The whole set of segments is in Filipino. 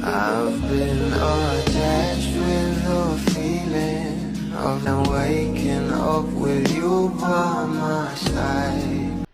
I've been attached with the feeling of now waking up with you by my side.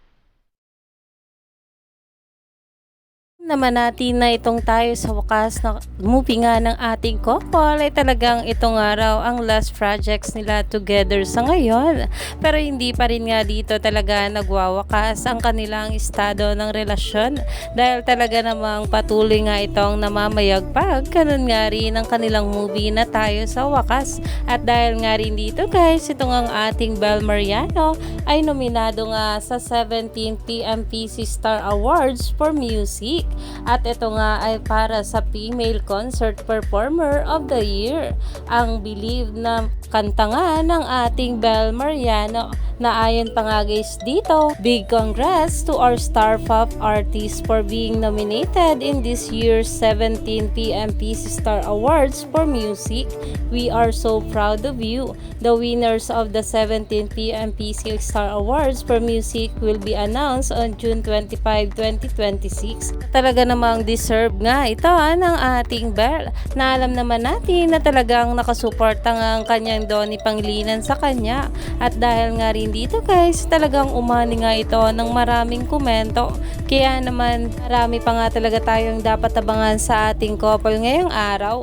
Naman natin na itong tayo sa wakas na movie nga ng ating couple ay talagang itong araw ang last projects nila together sa ngayon. Pero hindi pa rin nga dito talaga nagwawakas ang kanilang estado ng relasyon dahil talaga namang patuloy nga itong namamayagpag. Ganun nga rin ang kanilang movie na tayo sa wakas. At dahil nga rin dito guys, itong ang ating Bel Mariano ay nominado nga sa 17th PMPC Star Awards for Music. At ito nga ay para sa Female Concert Performer of the Year. Ang believe na kanta nga ng ating Bel Mariano na ayon pa nga guys dito, big congrats to our star pop artist for being nominated in this year's 17 PMPC Star Awards for Music. We are so proud of you. The winners of the 17 PMPC Star Awards for Music will be announced on June 25, 2026. Talaga namang deserve nga ito ng ating Bel, na alam naman natin na talagang nakasuporta nga ang kanyang Donnie Pangilinan sa kanya. At dahil nga rin dito guys, talagang umani nga ito ng maraming komento. Kaya naman marami pa nga talaga tayong dapat abangan sa ating couple ngayong araw.